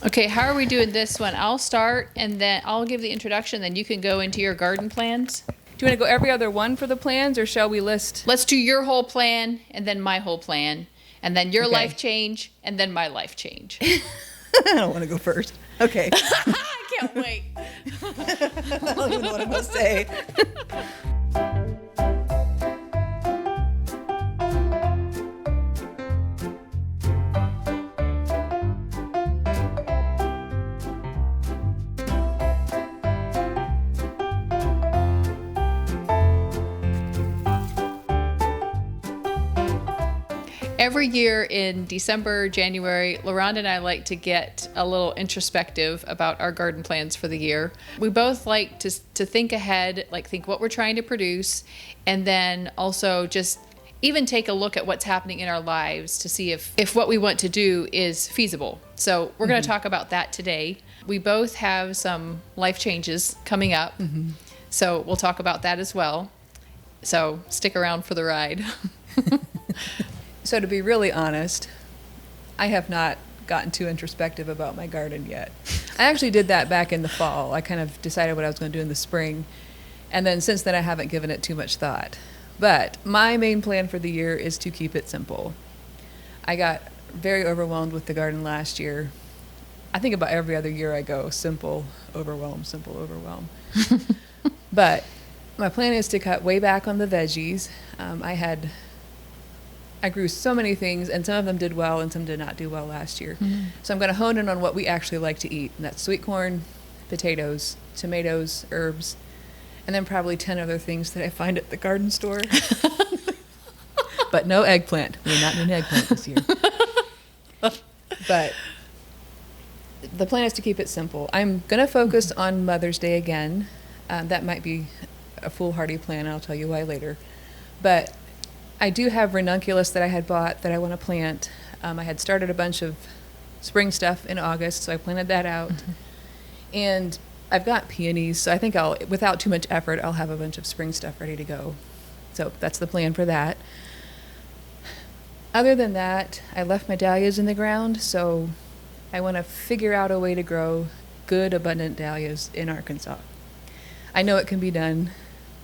Okay, how are we doing this one? I'll start and then I'll give the introduction, then you can go into your garden plans. Do you want to go every other one for the plans, or shall we list? Let's do your whole plan and then my whole plan, and then your life change and then my life change. I don't want to go first. Okay. I can't wait. I don't even know what I'm going to say. Every year in December, January, LaRonda and I like to get a little introspective about our garden plans for the year. We both like to think ahead, like think what we're trying to produce, and then also just even take a look at what's happening in our lives to see if what we want to do is feasible. So we're going to talk about that today. We both have some life changes coming up, so we'll talk about that as well. So stick around for the ride. So to be really honest, I have not gotten too introspective about my garden yet. I actually did that back in the fall. I kind of decided what I was going to do in the spring. And then since then, I haven't given it too much thought. But my main plan for the year is to keep it simple. I got very overwhelmed with the garden last year. I think about every other year I go simple, overwhelm, simple, overwhelm. But my plan is to cut way back on the veggies. I grew so many things, and some of them did well and some did not do well last year. So I'm going to hone in on what we actually like to eat, and that's sweet corn, potatoes, tomatoes, herbs, and then probably 10 other things that I find at the garden store. But no eggplant. We're not doing eggplant this year. But the plan is to keep it simple. I'm going to focus on Mother's Day again. That might be a foolhardy plan. I'll tell you why later. But I do have ranunculus that I had bought that I want to plant. I had started a bunch of spring stuff in August, so I planted that out. And I've got peonies, so I think without too much effort, I'll have a bunch of spring stuff ready to go. So that's the plan for that. Other than that, I left my dahlias in the ground, so I want to figure out a way to grow good, abundant dahlias in Arkansas. I know it can be done.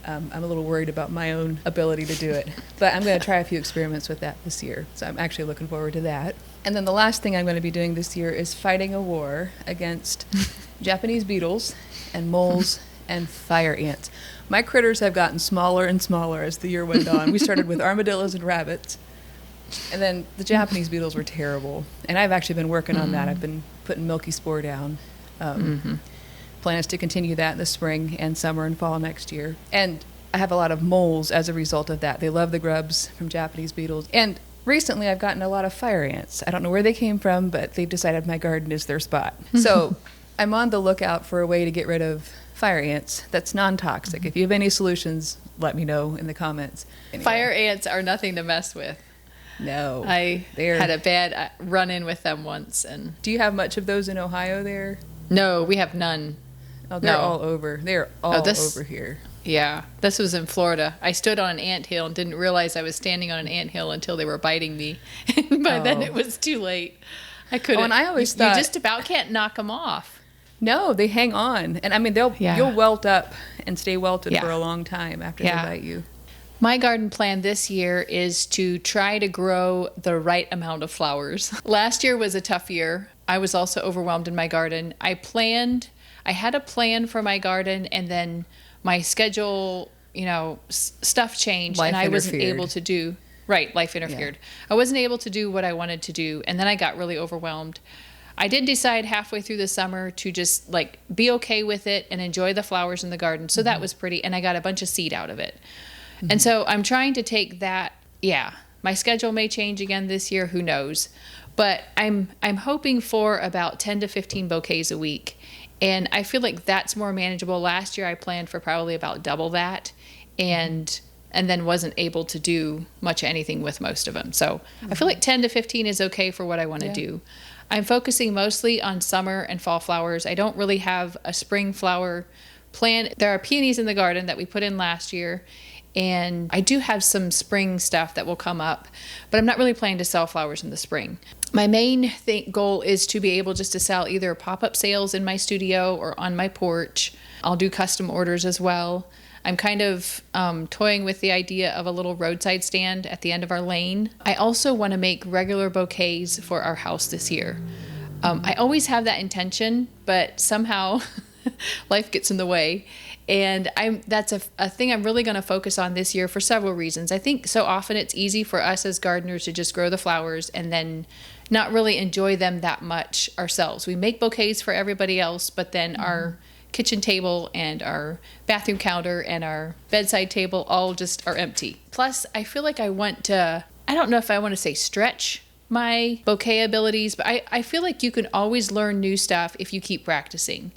I'm a little worried about my own ability to do it, but I'm going to try a few experiments with that this year, so I'm actually looking forward to that. And then the last thing I'm going to be doing this year is fighting a war against Japanese beetles and moles and fire ants. My critters have gotten smaller and smaller as the year went on. We started with armadillos and rabbits, and then the Japanese beetles were terrible, and I've actually been working on that. I've been putting milky spore down. Plan is to continue that in the spring and summer and fall next year. And I have a lot of moles as a result of that. They love the grubs from Japanese beetles. And recently I've gotten a lot of fire ants. I don't know where they came from, but they've decided my garden is their spot. So I'm on the lookout for a way to get rid of fire ants that's non-toxic. If you have any solutions, let me know in the comments. Anyway. Fire ants are nothing to mess with. No. I had a bad run-in with them once. And do you have much of those in Ohio there? No, we have none. Oh, they're all over. They're all over here. Yeah, this was in Florida. I stood on an anthill and didn't realize I was standing on an anthill until they were biting me. And by then it was too late. I couldn't. Oh, and I always thought you just about can't knock them off. No, they hang on. And I mean, you'll welt up and stay welted for a long time after they bite you. My garden plan this year is to try to grow the right amount of flowers. Last year was a tough year. I was also overwhelmed in my garden. I had a plan for my garden, and then my schedule, stuff changed, and I wasn't able to do. Right, life interfered. Yeah. I wasn't able to do what I wanted to do, and then I got really overwhelmed. I did decide halfway through the summer to just be okay with it and enjoy the flowers in the garden. So that was pretty, and I got a bunch of seed out of it. And so I'm trying to take that. Yeah, my schedule may change again this year. Who knows? But I'm hoping for about 10 to 15 bouquets a week. And I feel like that's more manageable. Last year I planned for probably about double that, and then wasn't able to do much anything with most of them. So I feel like 10 to 15 is okay for what I want to do. I'm focusing mostly on summer and fall flowers. I don't really have a spring flower plan. There are peonies in the garden that we put in last year, And I do have some spring stuff that will come up, but I'm not really planning to sell flowers in the spring. My main goal is to be able just to sell either pop-up sales in my studio or on my porch. I'll do custom orders as well. I'm kind of toying with the idea of a little roadside stand at the end of our lane. I also want to make regular bouquets for our house this year. I always have that intention, but somehow life gets in the way. And that's a thing I'm really going to focus on this year for several reasons. I think so often it's easy for us as gardeners to just grow the flowers and then not really enjoy them that much ourselves. We make bouquets for everybody else, but then our kitchen table and our bathroom counter and our bedside table all just are empty. Plus, I feel like I don't know if I want to say stretch my bouquet abilities, but I feel like you can always learn new stuff if you keep practicing.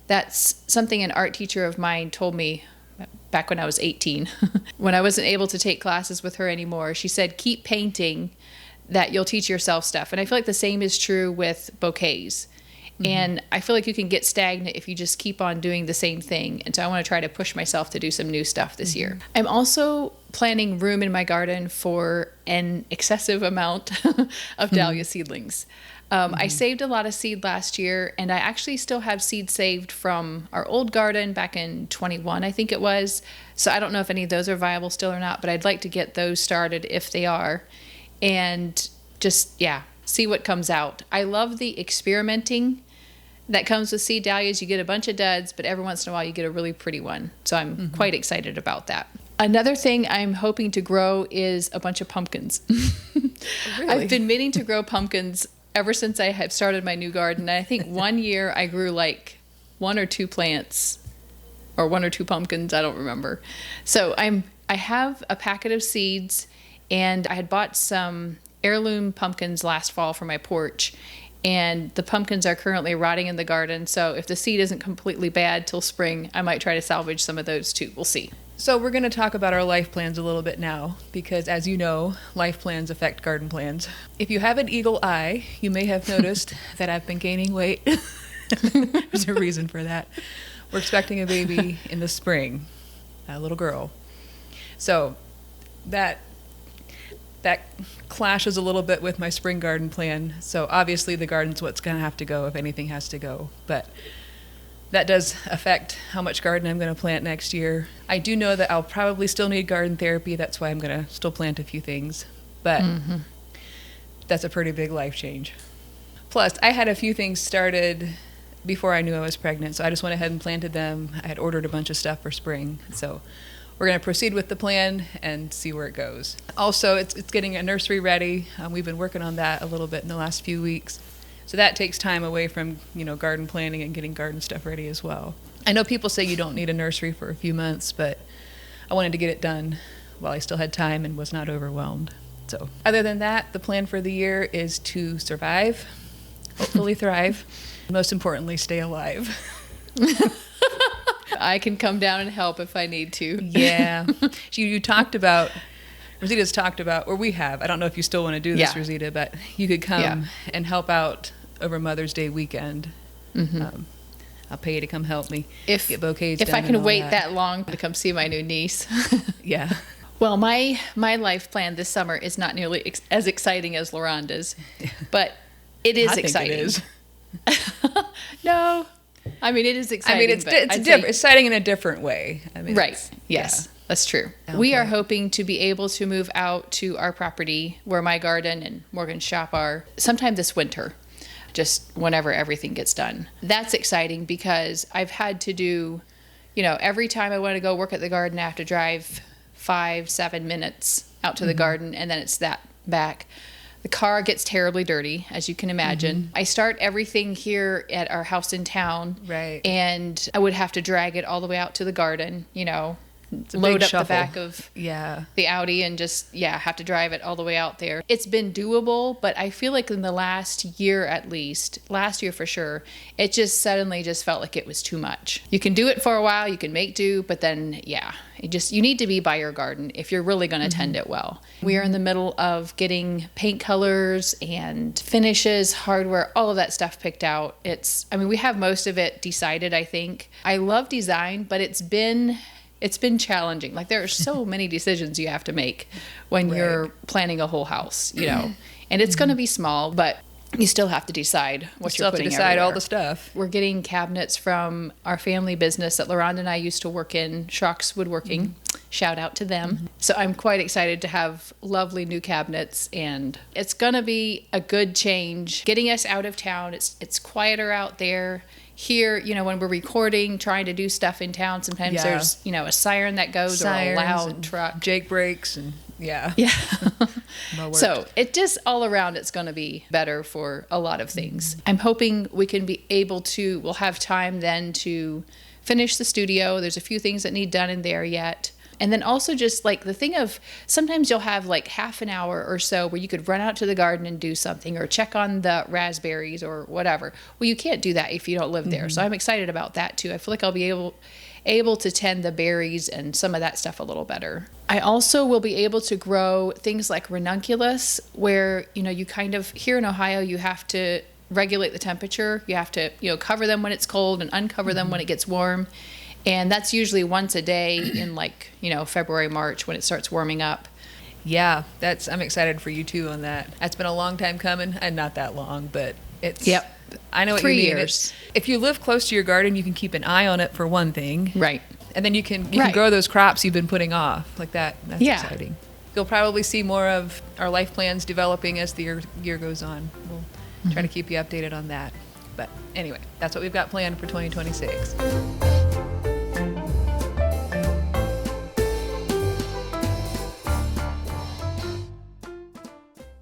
That's something an art teacher of mine told me back when I was 18, when I wasn't able to take classes with her anymore. She said, keep painting, that you'll teach yourself stuff. And I feel like the same is true with bouquets. And I feel like you can get stagnant if you just keep on doing the same thing. And so I want to try to push myself to do some new stuff this year. I'm also planning room in my garden for an excessive amount of dahlia seedlings. I saved a lot of seed last year, and I actually still have seed saved from our old garden back in 21, I think it was. So I don't know if any of those are viable still or not, but I'd like to get those started if they are. And just, see what comes out. I love the experimenting that comes with seed dahlias. You get a bunch of duds, but every once in a while you get a really pretty one. So I'm quite excited about that. Another thing I'm hoping to grow is a bunch of pumpkins. Really? I've been meaning to grow pumpkins ever since I have started my new garden. And I think one year I grew like 1 or 2 plants or 1 or 2 pumpkins. I don't remember. So I have a packet of seeds, and I had bought some heirloom pumpkins last fall for my porch, and the pumpkins are currently rotting in the garden. So if the seed isn't completely bad till spring, I might try to salvage some of those too. We'll see. So we're going to talk about our life plans a little bit now, because as you know, life plans affect garden plans. If you have an eagle eye, you may have noticed that I've been gaining weight. There's a reason for that. We're expecting a baby in the spring, a little girl. So that clashes a little bit with my spring garden plan. So obviously the garden's what's going to have to go if anything has to go. But that does affect how much garden I'm going to plant next year. I do know that I'll probably still need garden therapy. That's why I'm going to still plant a few things. But that's a pretty big life change. Plus, I had a few things started before I knew I was pregnant. So I just went ahead and planted them. I had ordered a bunch of stuff for spring. So we're going to proceed with the plan and see where it goes. Also, it's getting a nursery ready. We've been working on that a little bit in the last few weeks. So that takes time away from, garden planning and getting garden stuff ready as well. I know people say you don't need a nursery for a few months, but I wanted to get it done while I still had time and was not overwhelmed. So other than that, the plan for the year is to survive, hopefully thrive, and most importantly, stay alive. I can come down and help if I need to. Yeah. You talked about, Rosita's talked about, or we have, I don't know if you still want to do this, Rosita, but you could come and help out over Mother's Day weekend. I'll pay you to come help me get bouquets done. If I can wait that long to come see my new niece. Yeah. Well, my life plan this summer is not nearly as exciting as Loranda's, but it is exciting. It is. No. I mean, it is exciting. It's exciting in a different way. Right. Yes, that's true. Okay. We are hoping to be able to move out to our property where my garden and Morgan's shop are sometime this winter, just whenever everything gets done. That's exciting because I've had to do, every time I want to go work at the garden, I have to drive 5-7 minutes out to the garden, and then it's that back. The car gets terribly dirty, as you can imagine. I start everything here at our house in town. Right. And I would have to drag it all the way out to the garden, load up the back of the Audi and just, have to drive it all the way out there. It's been doable, but I feel like in the last year at least, last year for sure, it just suddenly just felt like it was too much. You can do it for a while, you can make do, but then, you need to be by your garden if you're really going to tend it well. We are in the middle of getting paint colors and finishes, hardware, all of that stuff picked out. We have most of it decided, I think. I love design, but it's been it's been challenging. Like there are so many decisions you have to make when you're planning a whole house, you know, and it's going to be small, but you still have to decide what you're putting decide all everywhere. the stuff. We're getting cabinets from our family business that LaRonda and I used to work in, Schrock's Woodworking. Shout out to them. So I'm quite excited to have lovely new cabinets, and it's going to be a good change. Getting us out of town, it's quieter out there. Here, you know, when we're recording, trying to do stuff in town, sometimes there's, you know, a siren that goes or a loud truck. Jake brakes and yeah. So it just all around, it's going to be better for a lot of things. I'm hoping we can be able to, we'll have time then to finish the studio. There's a few things that need done in there yet. And then also just like the thing of sometimes you'll have like half an hour or so where you could run out to the garden and do something or check on the raspberries or whatever. Well, you can't do that if you don't live there. So I'm excited about that too. I feel like I'll be able to tend the berries and some of that stuff a little better. I also will be able to grow things like ranunculus, where, you know, you kind of, here in Ohio, you have to regulate the temperature. You have to, you know, cover them when it's cold and uncover them when it gets warm. And that's usually once a day in like, you know, February, March when it starts warming up. Yeah, I'm excited for you too on that. That's been a long time coming, and not that long, but it's. Yep. I know what 3 you mean. years. If you live close to your garden, you can keep an eye on it for one thing. Right. And then you can grow those crops you've been putting off like that. That's exciting. You'll probably see more of our life plans developing as the year goes on. We'll try to keep you updated on that. But anyway, that's what we've got planned for 2026.